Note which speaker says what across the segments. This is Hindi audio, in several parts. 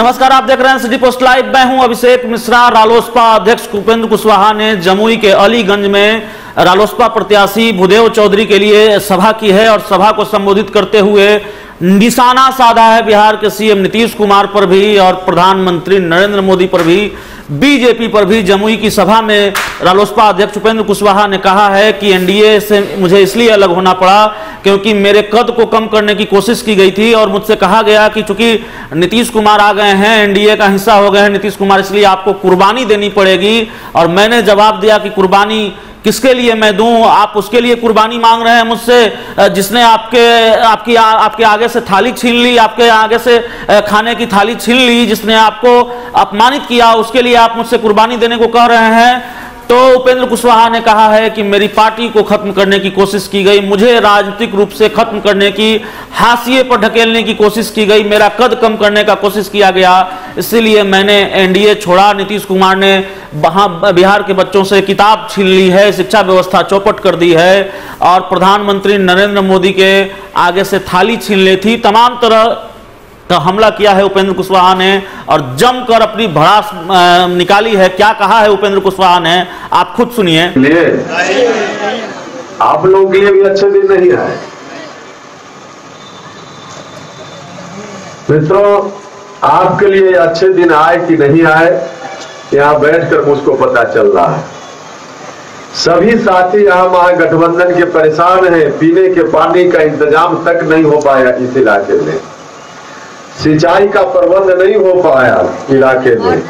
Speaker 1: नमस्कार, आप देख रहे हैं सिटी पोस्ट लाइव। मैं हूं अभिषेक मिश्रा। रालोसपा अध्यक्ष उपेंद्र कुशवाहा ने जमुई के अलीगंज में रालोसपा प्रत्याशी भूदेव चौधरी के लिए सभा की है और सभा को संबोधित करते हुए निशाना साधा है बिहार के सीएम नीतीश कुमार पर भी और प्रधानमंत्री नरेंद्र मोदी पर भी, बीजेपी पर भी। जमुई की सभा में रालोसपा अध्यक्ष उपेंद्र कुशवाहा ने कहा है कि एनडीए से मुझे इसलिए अलग होना पड़ा क्योंकि मेरे कद को कम करने की कोशिश की गई थी और मुझसे कहा गया कि चूंकि नीतीश कुमार आ गए हैं, एनडीए का हिस्सा हो गए हैं नीतीश कुमार, इसलिए आपको कुर्बानी देनी पड़ेगी। और मैंने जवाब दिया कि कुर्बानी किसके लिए मैं दूं? आप उसके लिए कुर्बानी मांग रहे हैं मुझसे जिसने आपके आगे से थाली छीन ली, आपके आगे से खाने की थाली छीन ली, जिसने आपको अपमानित किया, उसके लिए आप मुझसे कुर्बानी देने को कह रहे हैं। तो उपेंद्र कुशवाहा ने कहा है कि मेरी पार्टी को खत्म करने की कोशिश की गई, मुझे राजनीतिक रूप से खत्म करने की, हाशिए पर ढकेलने की कोशिश की गई, मेरा कद कम करने का कोशिश किया गया, इसीलिए मैंने एनडीए छोड़ा। नीतीश कुमार ने बिहार के बच्चों से किताब छीन ली है, शिक्षा व्यवस्था चौपट कर दी है और प्रधानमंत्री नरेंद्र मोदी के आगे से थाली छीन ली थी। तमाम तरह का हमला किया है उपेंद्र कुशवाहा ने और जमकर अपनी भड़ास निकाली है। क्या कहा है उपेंद्र कुशवाहा ने, आप खुद सुनिए।
Speaker 2: आप लोगों के लिए भी अच्छे दिन नहीं आए मित्रों, आपके लिए अच्छे दिन आए कि नहीं आए, यहां बैठकर मुझको पता चल रहा है। सभी साथी यहां महागठबंधन के परेशान हैं, पीने के पानी का इंतजाम तक नहीं हो पाया इस इलाके में, सिंचाई का प्रबंध नहीं हो पाया इलाके में,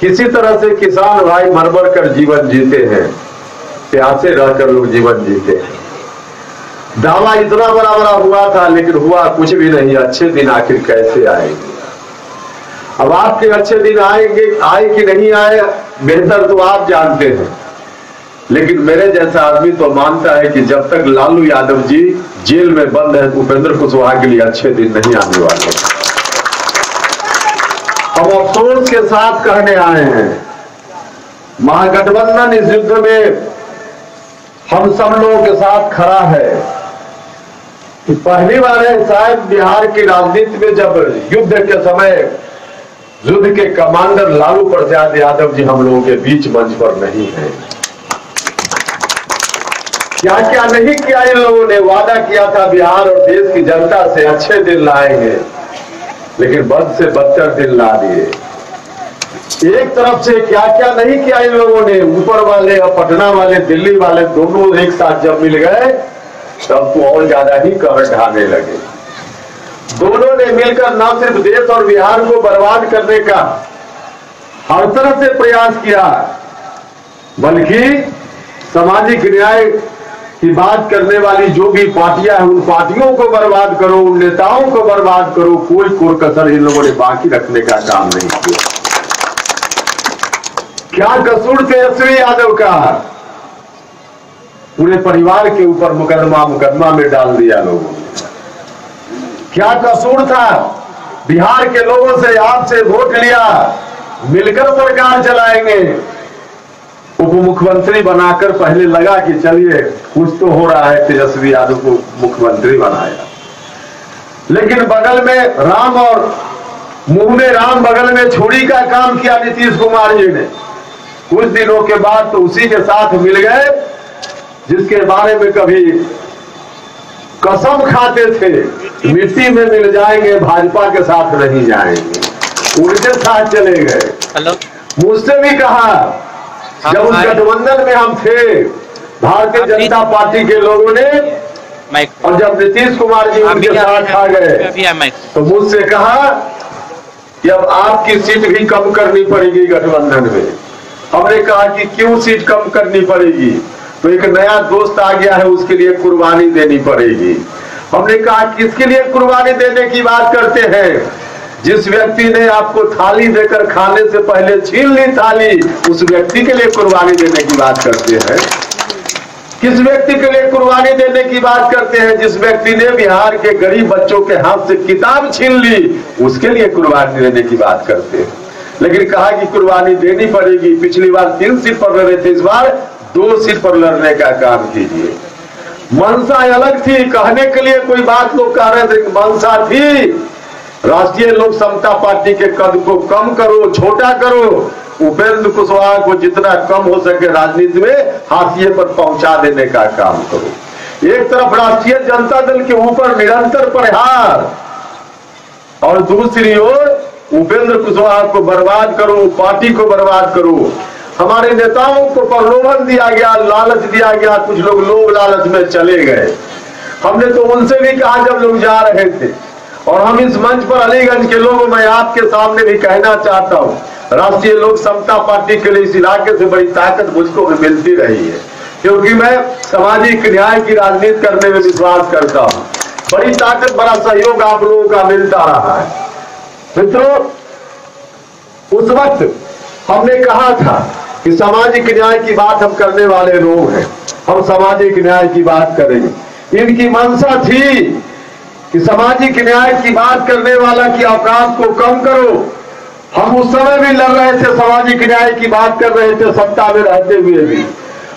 Speaker 2: किसी तरह से किसान भाई मर मर कर जीवन जीते हैं, प्यासे रहकर लोग जीवन जीते हैं। दावा इतना बड़ा बड़ा हुआ था लेकिन हुआ कुछ भी नहीं। अच्छे दिन आखिर कैसे आएंगे? अब आपके अच्छे दिन आएंगे, आए कि नहीं आए बेहतर तो आप जानते हैं, लेकिन मेरे जैसा आदमी तो मानता है कि जब तक लालू यादव जी जेल में बंद है उपेंद्र कुशवाहा के लिए अच्छे दिन नहीं आने वाले। हम अफसोस के साथ कहने आए हैं, महागठबंधन इस युद्ध में हम सब लोगों के साथ खड़ा है। कि पहली बार है शायद बिहार की राजनीति में जब युद्ध के समय युद्ध के कमांडर लालू प्रसाद यादव जी हम लोगों के बीच मंच पर नहीं है। क्या क्या नहीं किया इन लोगों ने, वादा किया था बिहार और देश की जनता से अच्छे दिन लाएंगे, लेकिन बद से बदतर दिन ला दिए। एक तरफ से क्या क्या नहीं किया इन लोगों ने, ऊपर वाले और पटना वाले, दिल्ली वाले दोनों एक साथ जब मिल गए तब तो और ज्यादा ही कहर ढाने लगे। दोनों ने मिलकर न सिर्फ देश और बिहार को बर्बाद करने का हर तरह से प्रयास किया, बल्कि सामाजिक न्याय की बात करने वाली जो भी पार्टियां हैं उन पार्टियों को बर्बाद करो, उन नेताओं को बर्बाद करो, कोई कसर इन लोगों ने बाकी रखने का काम नहीं किया। क्या कसूर तेजस्वी यादव का? पूरे परिवार के ऊपर मुकदमा में डाल दिया लोगों ने। क्या कसूर था? बिहार के लोगों से आपसे वोट लिया, मिलकर सरकार चलाएंगे, उप मुख्यमंत्री बनाकर पहले लगा कि चलिए कुछ तो हो रहा है, तेजस्वी यादव को मुख्यमंत्री बनाया, लेकिन बगल में राम और मुंह में राम बगल में छुरी का काम किया नीतीश कुमार जी ने। कुछ दिनों के बाद तो उसी के साथ मिल गए जिसके बारे में कभी कसम खाते थे मिट्टी में मिल जाएंगे, भाजपा के साथ नहीं जाएंगे, उनके साथ चले गए। मुझसे भी कहा जब उस गठबंधन में हम थे भारतीय जनता पार्टी के लोगों ने, और जब नीतीश कुमार जी उनके साथ आ गए तो मुझसे कहा कि अब आपकी सीट भी कम करनी पड़ेगी गठबंधन में। हमने कहा कि क्यों सीट कम करनी पड़ेगी? तो एक नया दोस्त आ गया है, उसके लिए कुर्बानी देनी पड़ेगी। हमने कहा किसके लिए कुर्बानी देने की बात करते हैं? जिस व्यक्ति ने आपको थाली देकर खाने से पहले छीन ली थाली, उस व्यक्ति के लिए कुर्बानी देने की बात करते हैं। किस व्यक्ति के लिए कुर्बानी देने की बात करते हैं? जिस व्यक्ति ने बिहार के गरीब बच्चों के हाथ से किताब छीन ली, उसके लिए कुर्बानी देने की बात करते हैं। लेकिन कहा कि कुर्बानी देनी पड़ेगी। पिछली बार 3 सीट पर लड़े थे, इस बार 2 सीट पर लड़ने का काम कीजिए। मंशा अलग थी, कहने के लिए कोई बात लोग कह रहे थे, मंशा थी राष्ट्रीय लोक समता पार्टी के कद को कम करो, छोटा करो। उपेंद्र कुशवाहा को जितना कम हो सके राजनीति में हाशिए पर पहुंचा देने का काम करो। एक तरफ राष्ट्रीय जनता दल के ऊपर निरंतर प्रहार और दूसरी ओर उपेंद्र कुशवाहा को बर्बाद करो, पार्टी को बर्बाद करो। हमारे नेताओं को प्रलोभन दिया गया, लालच दिया गया, कुछ लोग लोभ लालच में चले गए। हमने तो उनसे भी कहा जब लोग जा रहे थे, और हम इस मंच पर अलीगंज के लोगों मैं आपके सामने भी कहना चाहता हूं, राष्ट्रीय लोक समता पार्टी के लिए इस इलाके से बड़ी ताकत मुझको भी मिलती रही है, क्योंकि मैं सामाजिक न्याय की राजनीति करने में विश्वास करता हूं। बड़ी ताकत, बड़ा सहयोग आप लोगों का मिलता रहा है। मित्रों, उस वक्त हमने कहा था कि सामाजिक न्याय की बात हम करने वाले लोग हैं, हम सामाजिक न्याय की बात करेंगे। इनकी मंशा थी कि सामाजिक न्याय की बात करने वाला की औकात को कम करो। हम उस समय भी लड़ रहे थे, सामाजिक न्याय की बात कर रहे थे, सत्ता में रहते हुए भी।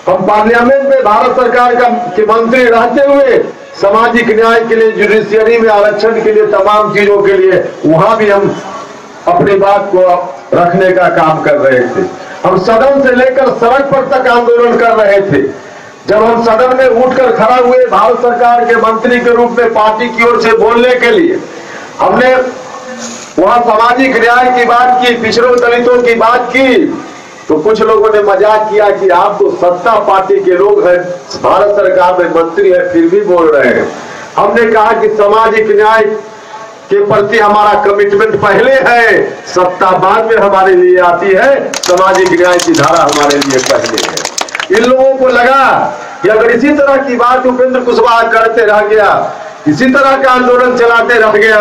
Speaker 2: हम पार्लियामेंट में भारत सरकार के मंत्री रहते हुए सामाजिक न्याय के लिए, जुडिशियरी में आरक्षण के लिए, तमाम चीजों के लिए वहां भी हम अपनी बात को रखने का काम कर रहे थे। हम सदन से लेकर सड़क पर तक आंदोलन कर रहे थे। जब हम सदन में उठकर खड़ा हुए भारत सरकार के मंत्री के रूप में पार्टी की ओर से बोलने के लिए, हमने वहां सामाजिक न्याय की बात की, पिछड़ों दलितों की बात की, तो कुछ लोगों ने मजाक किया कि आप तो सत्ता पार्टी के लोग हैं, भारत सरकार में मंत्री है, फिर भी बोल रहे हैं। हमने कहा कि सामाजिक न्याय के प्रति हमारा कमिटमेंट पहले है, सत्ता बाद में हमारे लिए आती है, सामाजिक न्याय की धारा हमारे लिए पहले है। इन लोगों को लगा कि अगर इसी तरह की बात उपेंद्र कुशवाहा करते रह गया, इसी तरह का आंदोलन चलाते रह गया,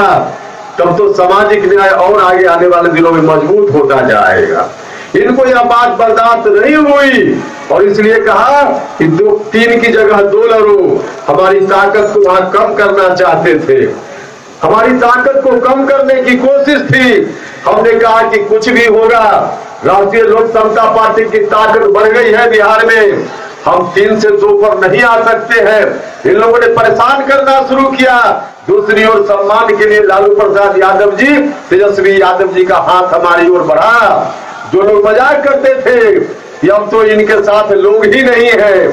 Speaker 2: तब तो सामाजिक न्याय और आगे आने वाले दिनों में मजबूत होता जाएगा। इनको यह बात बर्दाश्त नहीं हुई और इसलिए कहा कि 3 की जगह 2 लड़ो। हमारी ताकत को वहां कम करना चाहते थे, हमारी ताकत को कम करने की कोशिश थी। हमने कहा कि कुछ भी होगा, राष्ट्रीय लोक समता पार्टी की ताकत बढ़ गई है बिहार में, हम 3 से 2 पर नहीं आ सकते हैं। इन लोगों ने परेशान करना शुरू किया। दूसरी ओर सम्मान के लिए लालू प्रसाद यादव जी, तेजस्वी यादव जी का हाथ हमारी ओर बढ़ा। जो लोग मजाक करते थे कि अब तो इनके साथ लोग ही नहीं है,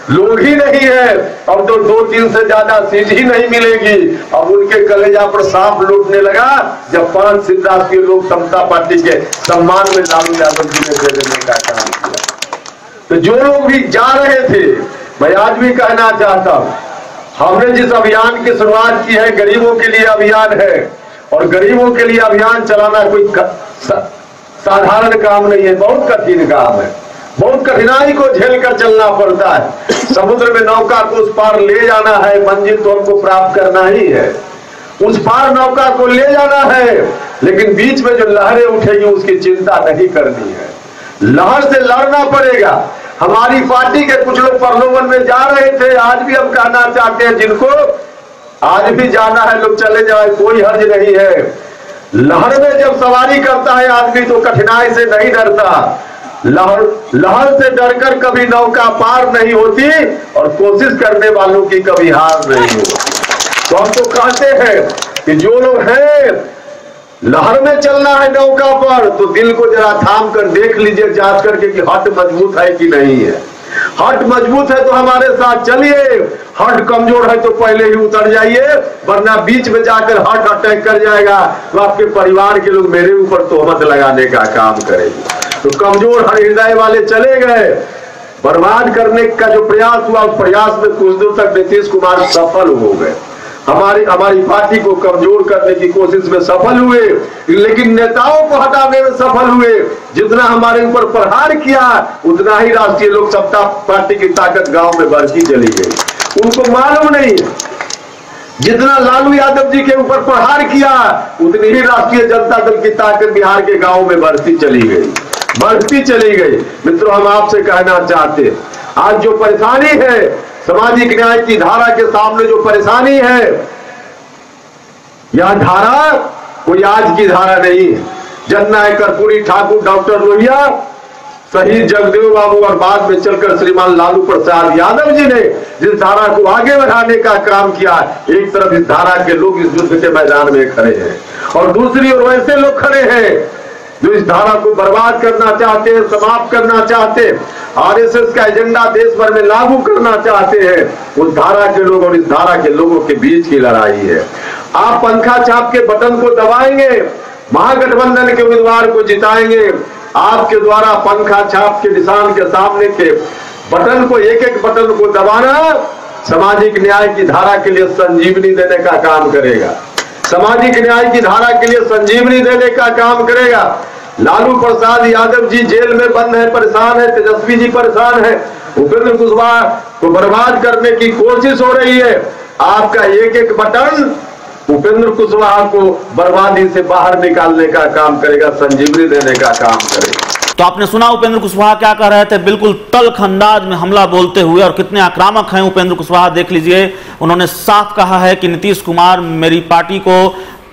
Speaker 2: लोग ही नहीं है, अब तो 2-3 से ज्यादा सीट ही नहीं मिलेगी, अब उनके कलेजा पर सांप लूटने लगा जब 5 सिद्ध राष्ट्रीय लोक समता पार्टी के सम्मान में लालू यादव जी ने दे देने का काम किया। तो जो लोग भी जा रहे थे, मैं आज भी कहना चाहता हूं, हमने जिस अभियान की शुरुआत की है, गरीबों के लिए अभियान है, और गरीबों के लिए अभियान चलाना कोई साधारण काम नहीं है, बहुत कठिन काम है, बहुत कठिनाई को झेल कर चलना पड़ता है। समुद्र में नौका को उस पार ले जाना है, मंजिल तो हमको प्राप्त करना ही है, उस पार नौका को ले जाना है, लेकिन बीच में जो लहरें उठेगी उसकी चिंता नहीं करनी है, लहर से लड़ना पड़ेगा। हमारी पार्टी के कुछ लोग प्रलोभन में जा रहे थे, आज भी हम कहना चाहते हैं जिनको आज भी जाना है लोग चले जाए, कोई हर्ज नहीं है। लहर में जब सवारी करता है आदमी तो कठिनाई से नहीं डरता, लहर से डरकर कभी नौका पार नहीं होती और कोशिश करने वालों की कभी हार नहीं होती। तो हम तो कहते हैं कि जो लोग हैं लहर में चलना है नौका पर, तो दिल को जरा थाम कर देख लीजिए जांच करके कि हट मजबूत है कि नहीं है। हट मजबूत है तो हमारे साथ चलिए, हट कमजोर है तो पहले ही उतर जाइए, वरना बीच में जाकर हट अटैक कर जाएगा तो आपके परिवार के लोग मेरे ऊपर तोहमत लगाने का काम करेंगे। तो कमजोर हृदय वाले चले गए, बर्बाद करने का जो प्रयास हुआ उस प्रयास में कुछ दूर तक नीतीश कुमार सफल हो गए, हमारी पार्टी को कमजोर करने की कोशिश में सफल हुए, लेकिन नेताओं को हटाने में सफल हुए। जितना हमारे ऊपर प्रहार किया उतना ही राष्ट्रीय लोक समता पार्टी की ताकत गांव में बढ़ती चली गई। उनको मालूम नहीं जितना लालू यादव जी के ऊपर प्रहार किया उतनी ही राष्ट्रीय जनता दल की ताकत बिहार के गांव में बढ़ती चली गई, बढ़ती चली गई। मित्रों, हम आपसे कहना चाहते हैं, आज जो परेशानी है सामाजिक न्याय की धारा के सामने, जो परेशानी है, यह धारा कोई आज की धारा नहीं है। जननायक कर्पूरी ठाकुर, डॉक्टर लोहिया, शहीद जगदेव बाबू और बाद में चलकर श्रीमान लालू प्रसाद यादव जी ने जिस धारा को आगे बढ़ाने का काम किया, एक तरफ इस धारा के लोग इस युद्ध के मैदान में खड़े हैं और दूसरी ओर वैसे लोग खड़े हैं जो इस धारा को बर्बाद करना चाहते हैं, समाप्त करना चाहते हैं, आरएसएस का एजेंडा देश भर में लागू करना चाहते हैं। उस धारा के लोग और इस धारा के लोगों के बीच की लड़ाई है। आप पंखा छाप के बटन को दबाएंगे, महागठबंधन के उम्मीदवार को जिताएंगे। आपके द्वारा पंखा छाप के निशान के सामने के बटन को, एक एक बटन को दबाना सामाजिक न्याय की धारा के लिए संजीवनी देने का काम करेगा, सामाजिक न्याय की धारा के लिए संजीवनी देने का काम करेगा। लालू प्रसाद यादव जी जेल में बंद है, परेशान है, तेजस्वी जी परेशान है, उपेंद्र कुशवाहा को बर्बाद करने की कोशिश हो रही है। आपका एक एक बटन उपेंद्र कुशवाहा को बर्बादी से बाहर निकालने का काम करेगा, संजीवनी देने का काम करेगा।
Speaker 1: तो आपने सुना उपेंद्र कुशवाहा क्या कह रहे थे, बिल्कुल तल्ख अंदाज में हमला बोलते हुए, और कितने आक्रामक हैं उपेंद्र कुशवाहा देख लीजिए। उन्होंने साफ कहा है कि नीतीश कुमार मेरी पार्टी को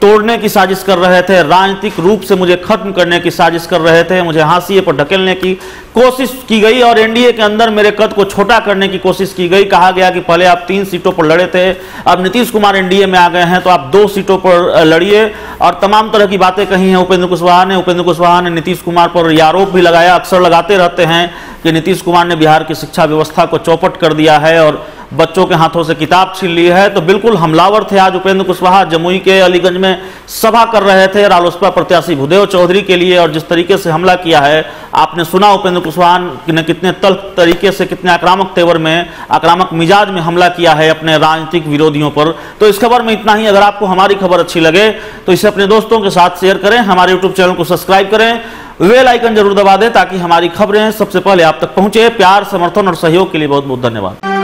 Speaker 1: तोड़ने की साजिश कर रहे थे, राजनीतिक रूप से मुझे खत्म करने की साजिश कर रहे थे, मुझे हाशिए पर ढकेलने की कोशिश की गई और एनडीए के अंदर मेरे कद को छोटा करने की कोशिश की गई। कहा गया कि पहले आप 3 सीटों पर लड़े थे, अब नीतीश कुमार एनडीए में आ गए हैं तो आप 2 सीटों पर लड़िए, और तमाम तरह की बातें कही हैं उपेंद्र कुशवाहा ने। उपेंद्र कुशवाहा ने नीतीश कुमार पर यह आरोप भी लगाया, अक्सर लगाते रहते हैं, कि नीतीश कुमार ने बिहार की शिक्षा व्यवस्था को चौपट कर दिया है और बच्चों के हाथों से किताब छीन ली है। तो बिल्कुल हमलावर थे आज उपेंद्र कुशवाहा। जमुई के अलीगंज में सभा कर रहे थे रालोसपा प्रत्याशी भूदेव चौधरी के लिए, और जिस तरीके से हमला किया है आपने सुना उपेंद्र कुशवाहा ने कितने तल्ख तरीके से, कितने आक्रामक तेवर में, आक्रामक मिजाज में हमला किया है अपने राजनीतिक विरोधियों पर। तो इस खबर में इतना ही। अगर आपको हमारी खबर अच्छी लगे तो इसे अपने दोस्तों के साथ शेयर करें, हमारे यूट्यूब चैनल को सब्सक्राइब करें, बेल आइकन जरूर दबा दें ताकि हमारी खबरें सबसे पहले आप तक पहुंचे। प्यार, समर्थन और सहयोग के लिए बहुत बहुत धन्यवाद।